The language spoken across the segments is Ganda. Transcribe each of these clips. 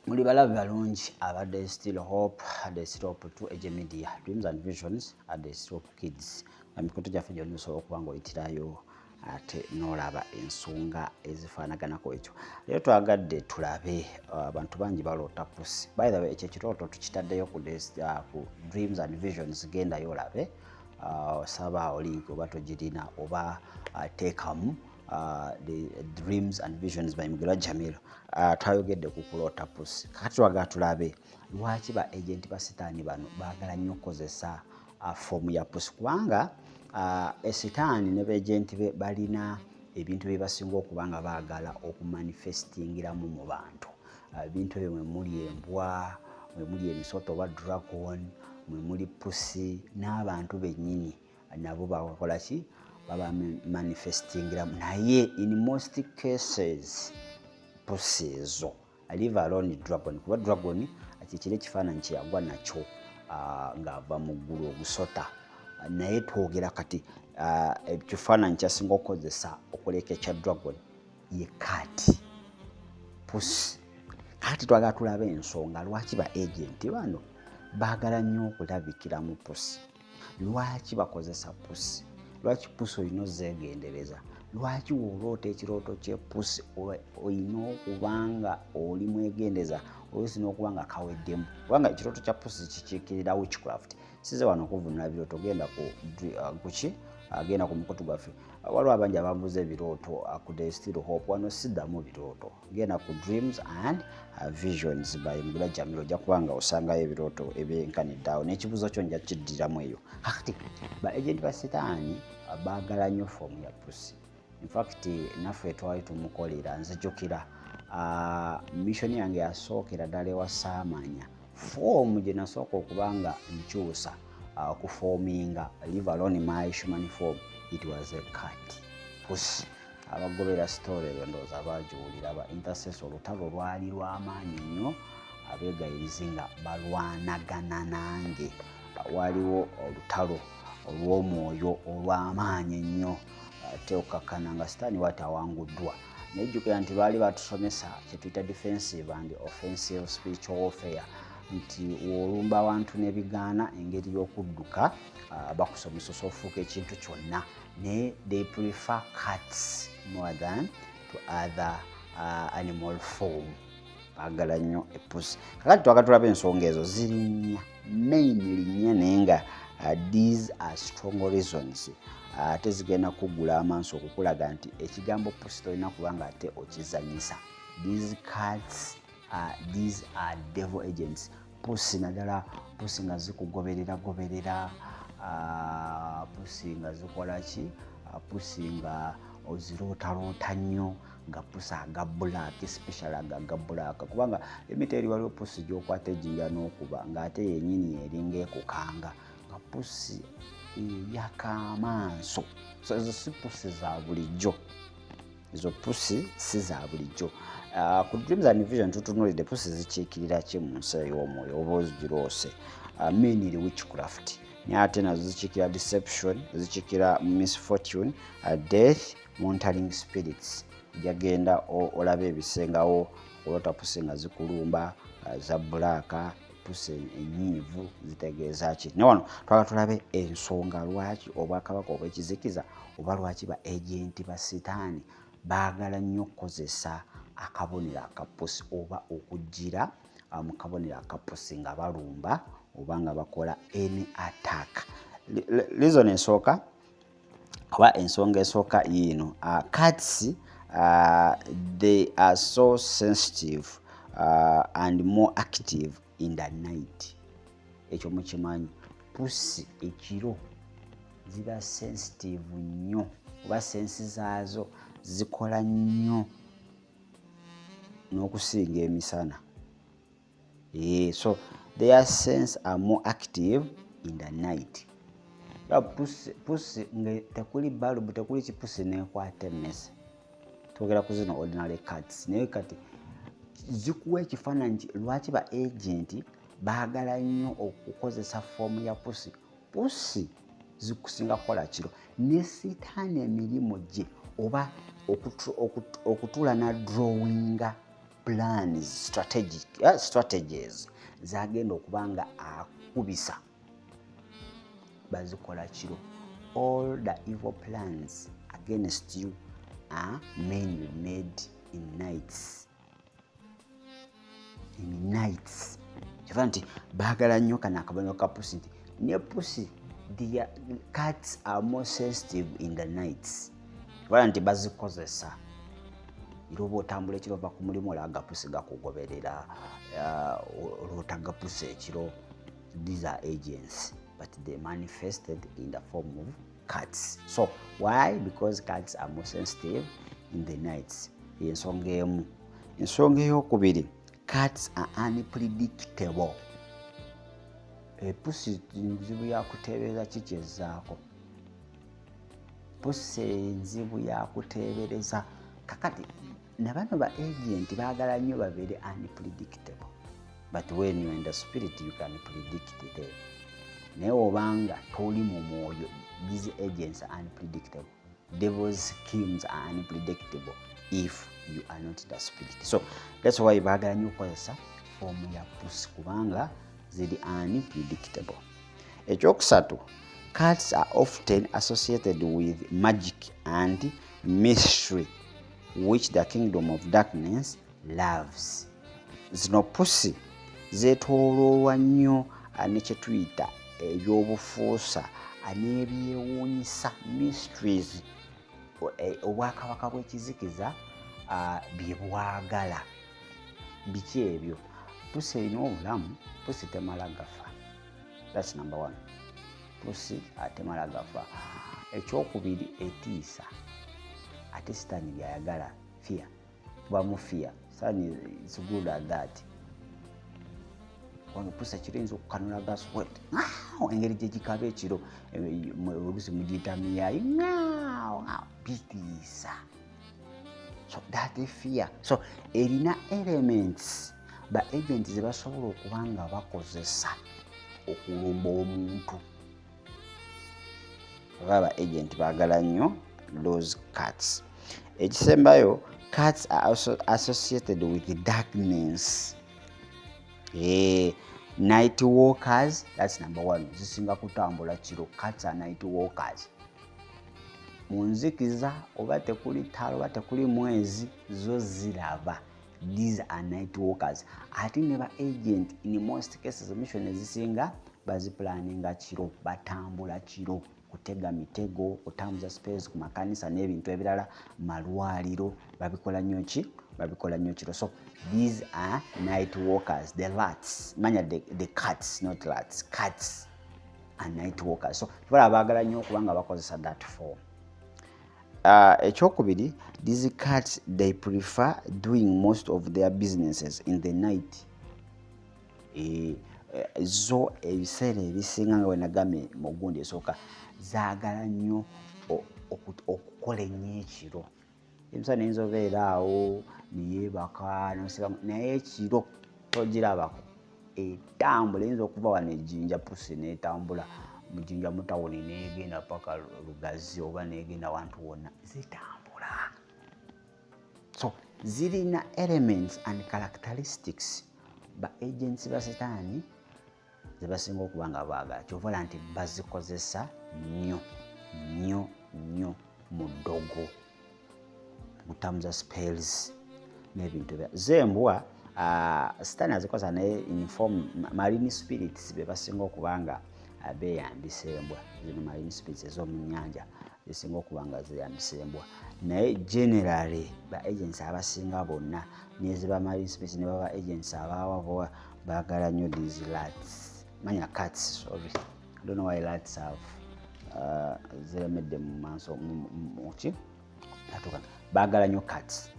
Muli balabi balungi abadde Still Hope, adde Still Hope 2 Age Media, Dreams and Visions, adde Still Hope Kids. Emikutu gyaffe gyonna osobola okuba ng'oyitirayo ate n'olaba ensonga ezifaanaganako ekyo. Leero twagadde tulabe abantu bangi baloota pussi. By the way, ekyo ekirooto tukitaddeyo ku Dreams and Visions, gendayo olabe. Saba link oba togirina oba teekamu the Dreams and Visions by Mugera Jamil. Twayogedde ku kuloota pussi. Kakati twagala tulabe lwaki ba agenti ba sitaani bano baagala nnyo okukozesa foomu ya pussi, kubanga esitaani ne beagenti be balina ebintu bye basinga okuba nga baagala okumanifestingiramu mu bantu. Ebintu ebyo mwe muli embwa, mwe muli emisota oba dragon, mwe muli pussi, n'abantu bennyini nabo bakola ki? Baba manifestingiramu. Naye in most cases pussi ezo leave alone dragon, kuba dragon kikira ekifaananyi kye yagwa nakyo ng'ava mu ggulu ogusota. Naye twogera kati ekifaananyi kyasinga okukozesa okuleka ekya dragon ye kaati, pussi. Kati twagala tulabe ensonga lwaki ba agenti bano baagala nnyo okulabikira mu pussi. Lwaki bakozesa pussi? Lwaki pussi olina ozeegendereza? Lwaki w'oloota ekirooto ky'epussi olina okuba nga oli mwegendeza, olina okuba nga kaweddemu? Kubanga ekirooto kya pussi kikiikirira witchcraft. Size wano okuvunula birooto, genda kuki agenda ku mukutu gwaffe. Waliwo abangi abambuza ebirooto ku the Still Hope, wano siddamu birooto. Genda ku Dreams and Visions by Mugera Jamil, ojja kuba nga osangayo ebirooto ebyenkaniddeawo n'ekibuuzo kyo nja kiddiramu eyo. Kakati ba agenti ba sitaani baagala nnyo foomu ya pussi. In fact naffe twali tumukolera, nzijukira mission yange yasookera ddala ewa Saamanya, foomu gye nasooka okuba nga nkyusa okufoominga leave alone my human form, it was a cat, pussi. Abagobera story eyo ndowooza baagiwulira. Ba intercessor olutalo lwali lw'amaanyi nnyo, abeegayirizi nga balwanagana nange. Waliwo olutalo olw'omwoyo olw'amaanyi ennyo, ate okakkana nga sitaani wati awanguddwa. Nejjukira nti baali batusomesa kye tuyita defensive and offensive spiritual warfare, nti w'olumba abantu n'ebigaana engeri y'okudduka bakusomesa osofuuka ekintu kyonna. Naye they prefer cats more than to other animal form. Baagala nnyo epussi. Kakati twagala tulabe ensonga ezo ziri nnya, mainly nnya, naye nga these are strong reasons. Ate zigenda kuggula amaaso okukulaga nti ekigambo pussi tolina kuba nga ate okizanyisa. These cats these are devil agents. Pussi naddala, pussi nga zikugoberera, pussi nga zikola ki? Pussi nga ozirootaroota nnyo, nga pussi aga black, especially aga black. Kubanga emiteeri waliwo pussi gy'okwata ejjinja n'okuba ng'ate yennyini eringa ekukanga, nga pussi eyaka amaaso. So ezo si pussi za bulijjo, ezo pussi si za bulijjo. Ku Dreams and Visions tutunuulidde pussi zikiikirira ki mu nsi ey'omwoyo oba ozigiroose, mainly witchcraft. Naye ate nazo zikiikira deception, zikiikira misfortune, death, monitoring spirits. Jagenda olabe ebisengawo oloota pussi nga zikulumba, za bbulaaka, pussi ennyiivu, zitegeeza ki? Ne wano twagala tulabe ensonga lwaki Obwakabaka obw'ekizikiza oba lwaki ba agenti ba sitaani baagala nnyo okukozesa akabonero akapussi oba okujjira mu kabonero akapussi nga balumba oba nga bakola any attack. Reason esooka oba ensonga esooka yiino, cats they are so sensitive and more active in the night. Ekyo mukimanyi, pussi ekiro ziba sensitive nnyo, oba sensi zaazo zikola nnyo n'okusinga emisana. So their senses are more active in the night. Pussi nga tekuli balubu, tekuli kipussi neekwata emmese. Twogera ku zino ordinary cats. Naye kati zikuwa ekifaananyi lwaki ba agenti baagala nnyo okukozesa foomu ya pussi. Pussi zikusinga kukola kiro, ne sitaani emirimu gye oba okutuula na drawinga plans, strategies zagenda okubanga akubisa bazikola kiro. All the evil plans against you are mainly made in nights. In nights. Kiva nti baagala nnyo kana akabonero ka pusi nti ne pusi the cats are more sensitive in the nights. Kiva nti bazikozesa. Irobo otambula ekiro ova ku mulimu olaba agapusi gakugoberera, olwota gapusi ekiro. These are agents, but they manifested in the form of cats. So why? Because cats are more sensitive in the nights. Ensonga emu. Ensonga ey'okubiri, cats are unpredictable. Pusi nzibu ya kutebereza kikyezzaako. Pusi nzibu ya kutebereza. Kakati nabano ba agent baagala nnyo babeere unpredictable. But when you're in the spirit, you can predict them. Naye obanga toli mu mwoyo, these agents are unpredictable. Devil's schemes are unpredictable if you are not the spirit. So that's why baagala nnyo okukozesa form ya pusi kubanga ziri unpredictable. Ekyokusatu, cats are often associated with magic and mystery, which the kingdom of darkness loves. Zino pusi zeetooloolwa nnyo ne kye tuyita ebyobufuusa n'ebyewuunyisa, mysteries, obwakabaka bw'ekizikiza bye bwagala. Biki ebyo? Pusi erina obulamu, pusi temala gafa. That's number one. Pusi temala gafa. Ekyokubiri, etiisa. Ate sitaani byayagala, fear. Kubamu fear. Sitaani is good at that. Wano pusi ekiro yinza okukanula gaswet. Engeri gye gikaba ekiro, oluusi mugiyita miyayi. Bitiisa. So that is fear. So erina elements ba agents ze basobola okuba nga bakozesa okulumba omuntu. Aba agent baagala nnyo those cats. Ekisembayo, cats are also associated with darkness. Night walkers, that's number one. Zisinga kutambula kiro. Cats are night walkers. Munzikiza oba tekuli ttala oba tekuli mwezi, zo ziraba. These are night walkers. Ate ne ba agent in most cases mission ezisinga baziplaninga kiro, batambula kiro, kutega mitego, kutambuza space ku makanisa n'ebintu ebirala, malwaliro, babikola nnyo ki? Babikola nnyo kiro. So these are night walkers. The rats, manya the cats, not rats. Cats are night walkers. So kibola baagala nnyo kubanga bakozesa that form. Ekyokubiri, these cats, they prefer doing most of their businesses in the night. Zo ebiseera ebisinga nga wenagambye mu gundi esooka zaagala nnyo okukola ennyo ekiro. Emisana eyinza obeera awo neyeebaka naye ekiro togirabako. Etambula eyinza okuva wano ejjinja pusi n'etambula mu jjinja mu tawuni n'egenda paka Lugazi oba n'egenda wantu wonna, zitambula. So zirina elements and characteristics ba agents ba setaani ze basinga okuba nga baagala. Kyovola nti bazikozesa nnyo nnyo nnyo mu ddogo, mutambuza spells n'ebintu ebya zembwa. Setaani azikozesa naye in form marine spirits be basinga okuba nga beeyambisa embwa. Zino marine spirits ez'omu nnyanja zisinga okuba nga zeeyambisa embwa. Naye generally ba agents abasinga bonna neziba marine spirits ne baba agents abawa baagala nnyo these rats. Manya cats, sorry. I don't know why rats have ziremedde mu maaso muki baagala nnyo cats.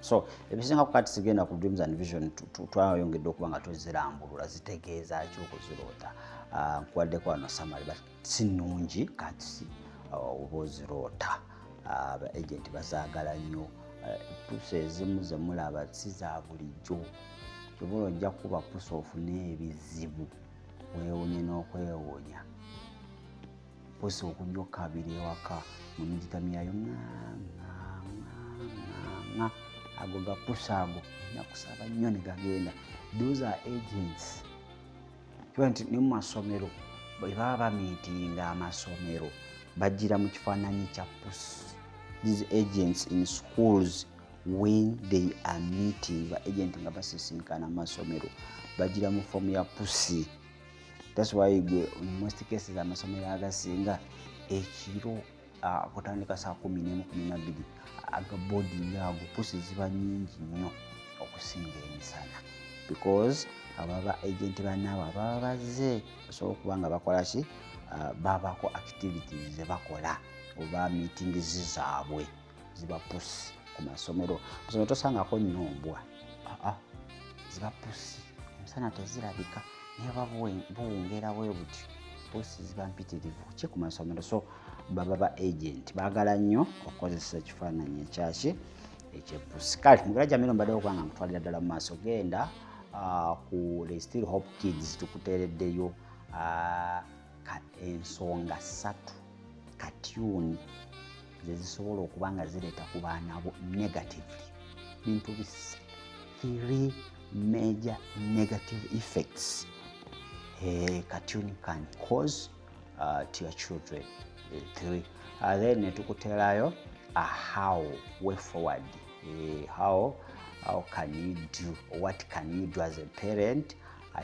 So ebisinga ku cats zigenda ku dreams and vision twayongedde okuba nga tuzirambulula zitegeeza ki okuziroota. Nkuwaddeko wano summary, but si nnungi cats oba oziroota. Aba agent bazaagala nnyo. Pusi ezimu ze mulaba si za bulijjo. Kyobola ojja kuba pusi ofune ebizibu, weewuunye n'okwewuunya. Pusi okujja okkabira ewaka mu mugita myayo nga ago gapusa ago nakusaba nnyo ne gagenda. Those are agents. Kiba nti ne mu masomero bwe baba bamiitinga amasomero bajjira mu kifaananyi kya pusi. These agents in schools when they are meeting, ba agent nga basisinkana mu masomero bajjira mu fomu ya pusi. That's why in most cases amasomero agasinga ekiro kutandika saa 11:12 aga boarding ago pusi ziba nnyingi nnyo okusinga emisana, because ababa agent bannaabo ababa bazze basobola okuba nga bakola ki, babako activities ze bakola oba meetings zaabwe ziba pusi ku masomero. Masomero tosangako nnombwa, ziba pusi, emisana tezirabika naye buwungera bwe buti, pusi ziba mpitirivu ki ku masomero. So baba agent baagala nnyo okukozesa ekifaananyi ekyaki ekyepusi. Kale mugala Jamiro mbadde okubanga mutwalira ddala mu maaso, genda ku The Still Hope Kids tukuteereddeyo ensonga 3 cartoon ze zisobola okuba nga zireeta ku baana bo negatively. Bintu 3 major negative effects cartoon can cause to your children. 3. Then netukuteerayo how way forward. How can you do, what can you do as a parent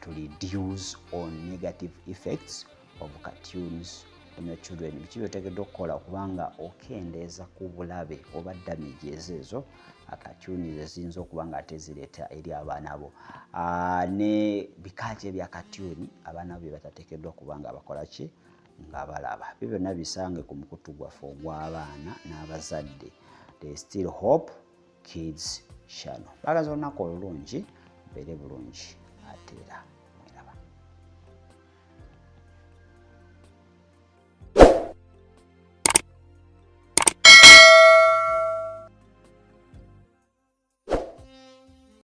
to reduce on negative effects of cartoons on your children. Biki byotegeddwa okukola okubanga okendeeza ku bulabe oba damages ezo cartoons eziyinza okuba nga ate zireeta eri abaana bo. Ne bikaaki ebya cartoon abaana bo bye batateekeddwa okuba nga bakola ki, nga balaba. Byo byonna bisange ku mukutu gwaffe ogw'abaana n'abazadde, The Still Hope Kids Channel. Bagaza olunaku olulungi, mbeere bulungi ate era.